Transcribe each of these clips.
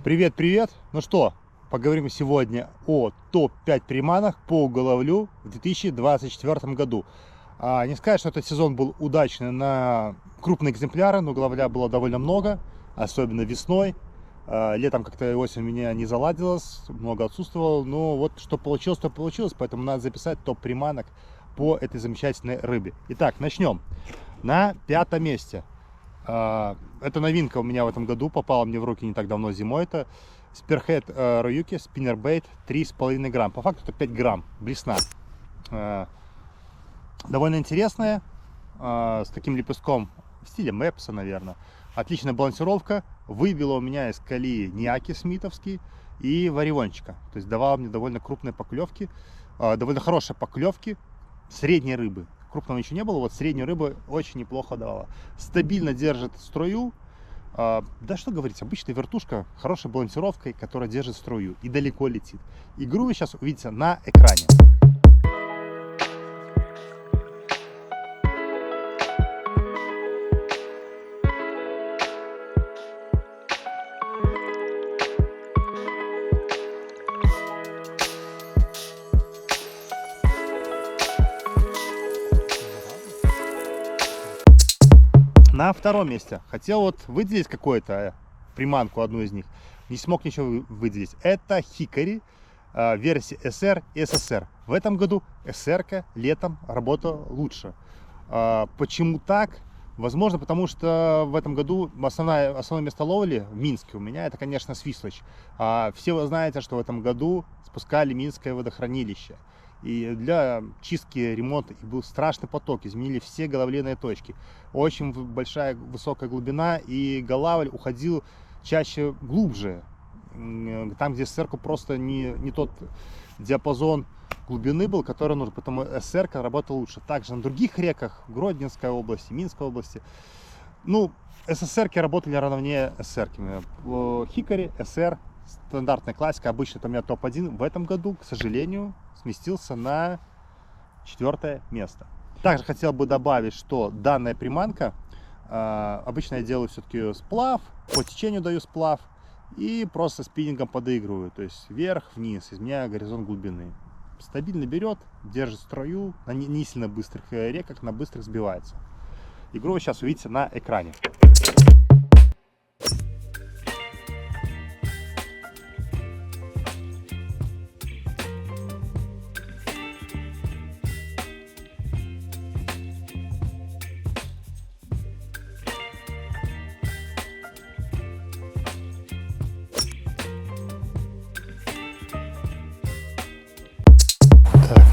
Привет, привет! Ну что, поговорим сегодня о топ-5 приманок по уголовлю в 2024 году. Не сказать, что этот сезон был удачный на крупные экземпляры, но уголовля было довольно много, особенно весной. Летом как-то осень у меня не заладилась, много отсутствовал, но вот что получилось, то получилось, поэтому надо записать топ приманок по этой замечательной рыбе. Итак, начнем. На пятом месте. Это новинка у меня в этом году, попала мне в руки не так давно, зимой. Это Spearhead Ryuki Spinnerbait 3,5 грамм. По факту это 5 грамм, блесна. Довольно интересная, с таким лепестком в стиле Мэпса, наверное. Отличная балансировка. Выбила у меня из колеи Ниаки смитовский и вариончика. То есть давала мне довольно крупные поклевки, довольно хорошие поклевки средней рыбы. Крупного еще не было, вот среднюю рыбу очень неплохо давала. Стабильно держит струю. Да что говорить, обычная вертушка, хорошей балансировкой, которая держит струю и далеко летит. Игру вы сейчас увидите на экране. На втором месте хотел вот выделить какую-то приманку, одну из них. Не смог ничего выделить. Это Hikari версии SR и SSR. В этом году SR летом работала лучше. Почему так? Возможно, потому что в этом году основное место ловли в Минске у меня, это, конечно, Свислочь. Все вы знаете, что в этом году спускали Минское водохранилище. И для чистки, ремонта был страшный поток, изменили все головленные точки. Очень большая, высокая глубина, и голавль уходил чаще глубже. Там, где СР просто не тот диапазон глубины был, который нужен, поэтому СР работал лучше. Также на других реках, Гродненской области, Минской области, ну, ССР-ки работали равнее СР-ками. Hikari, SR, стандартная классика, обычно это у меня топ-1. В этом году, к сожалению, сместился на 4 место. Также хотел бы добавить, что данная приманка, обычно я делаю все-таки сплав, по течению даю сплав и просто спиннингом подыгрываю, то есть вверх-вниз, изменяя горизонт глубины. Стабильно берет, держит струю, на не сильно быстрых реках, на быстрых сбивается. Игру вы сейчас увидите на экране.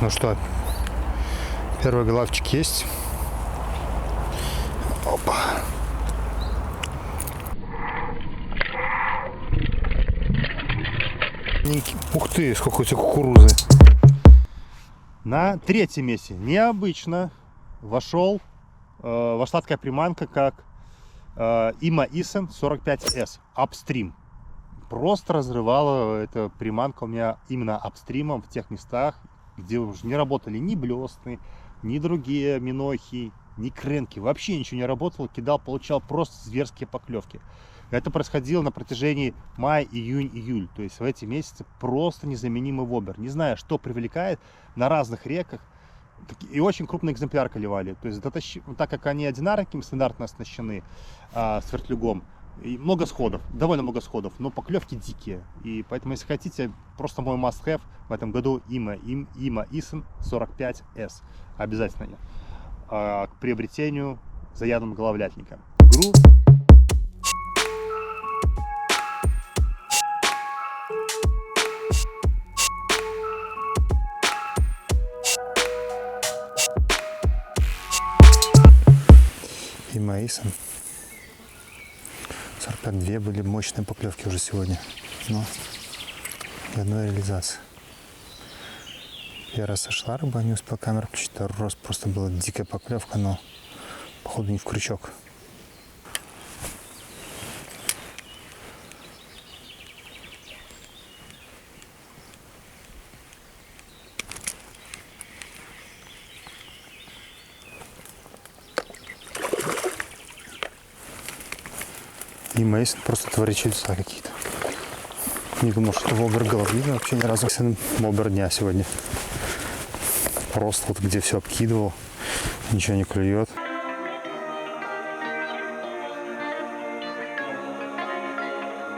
Ну что, первый головчик есть. Опа. Ух ты, сколько у тебя кукурузы. На третьем месте необычно вошла такая приманка, как Ima Isen 45S Upstream. Просто разрывала эта приманка у меня именно апстримом в тех местах, где уже не работали ни блесны, ни другие минохи, ни кренки. Вообще ничего не работало, кидал, получал просто зверские поклевки. Это происходило на протяжении мая, июнь, июль. То есть в эти месяцы просто незаменимый вобер. Не знаю, что привлекает на разных реках. И очень крупный экземпляр клевали. То есть так как они одинарники, стандартно оснащены свертлюгом, и много сходов, довольно много сходов, но поклевки дикие. И поэтому, если хотите, просто мой must-have в этом году Ima Isen 45S. Обязательно к приобретению заядлым головлятникам. Игру. Ima Isen 42 были мощные поклевки уже сегодня, но ни одной реализации. Первый раз сошла рыба, не успел камеру включить, второй раз просто была дикая поклевка, но походу не в крючок. И Мейсон просто творит чудеса какие-то. Не думал, что вобер головлина вообще ни разу. Вобер дня сегодня. Просто вот где все обкидывал, ничего не клюет.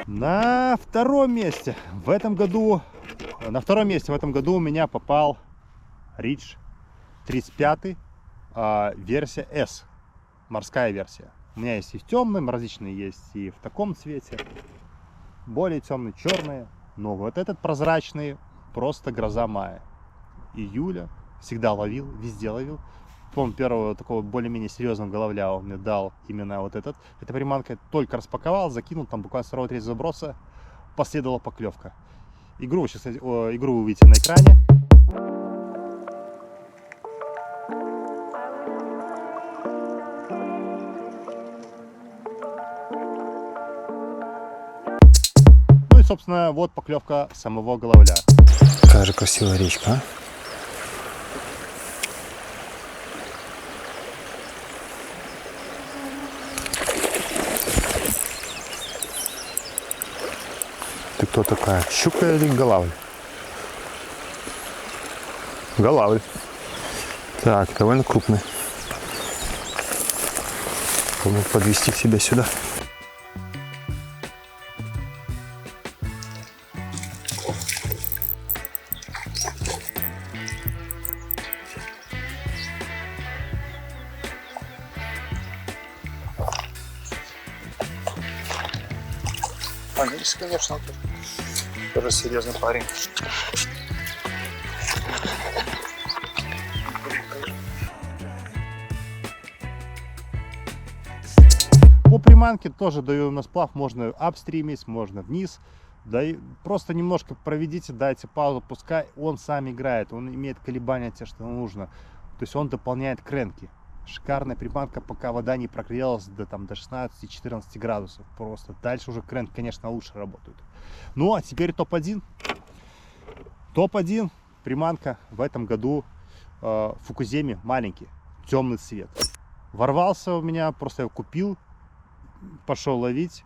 На втором месте в этом году у меня попал Ридж 35, версия S, морская версия. У меня есть и в темном, различные есть и в таком цвете, более темный, черные. Но вот этот прозрачный, просто гроза мая, июля. Всегда ловил, везде ловил. Помню, первого такого более-менее серьезного головля он мне дал именно вот этот. Эта приманка только распаковал, закинул, там буквально с 2-3 заброса, последовала поклевка. Игру вы видите на экране. Ну и, собственно, вот поклевка самого головля. Какая же красивая речка, а? Ты кто такая? Щука или голавль? Голавль. Так, довольно крупный. Попробуем подвести к себе сюда. Анис, конечно, тоже серьезный парень. По приманке тоже даю на сплав, можно апстримить, можно вниз. Да и просто немножко проведите, дайте паузу, пускай он сам играет, он имеет колебания те, что нужно. То есть он дополняет кренки. Шикарная приманка, пока вода не прогрелась до 16-14 градусов. Просто дальше уже кренки, конечно, лучше работают. Ну а теперь топ-1. Топ-1 приманка в этом году Фукуземи, маленький, темный цвет. Ворвался у меня, просто я его купил, пошел ловить.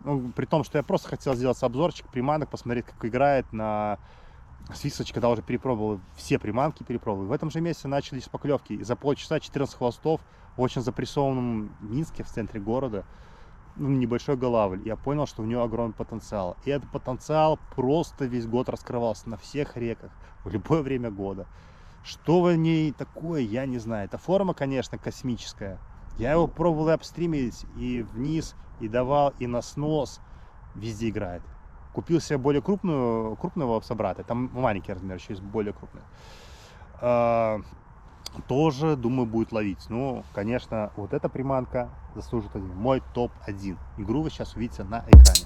Ну, при том, что я просто хотел сделать обзорчик приманок, посмотреть, как играет на свисточек, когда уже перепробовал все приманки, В этом же месяце начались поклевки. И за полчаса 14 хвостов в очень запрессованном Минске, в центре города, небольшой голавль. Я понял, что у него огромный потенциал. И этот потенциал просто весь год раскрывался на всех реках, в любое время года. Что в ней такое, я не знаю. Эта форма, конечно, космическая. Я его пробовал и обстримить, и вниз, и давал, и на снос. Везде играет. Купил себе более крупного собрата. Там маленький размер, еще есть более крупный. Тоже, думаю, будет ловить. Ну, конечно, вот эта приманка заслужит один. Мой топ-1. Игру вы сейчас увидите на экране.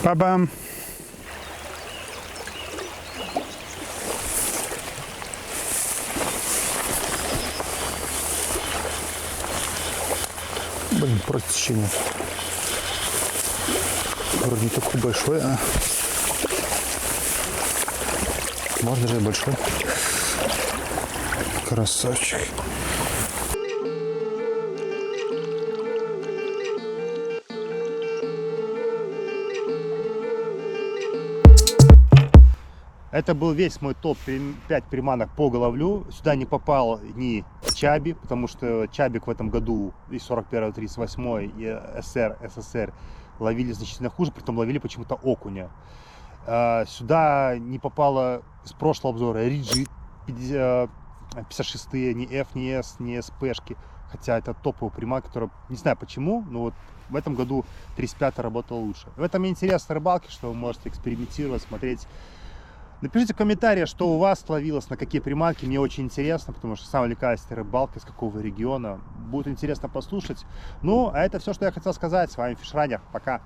Ба-бам! Блин, против течения. Вроде не такой большой, а может даже и большой. Красавчик. Это был весь мой топ-5 приманок по головлю. Сюда не попал ни чаби, потому что чабик в этом году и 41, 38 и СР, СССР ловили значительно хуже, притом ловили почему-то окуня. Сюда не попало с прошлого обзора Риджи 56-е, ни F, ни S, ни SP-шки. Хотя это топовый приманка, которая, не знаю почему, но вот в этом году 35 работала лучше. В этом интересно рыбалки, что вы можете экспериментировать, смотреть. Напишите в комментариях, что у вас ловилось, на какие приманки. Мне очень интересно, потому что сам увлекаюсь этой рыбалкой, с какого региона. Будет интересно послушать. Ну, а это все, что я хотел сказать. С вами Фишранер. Пока.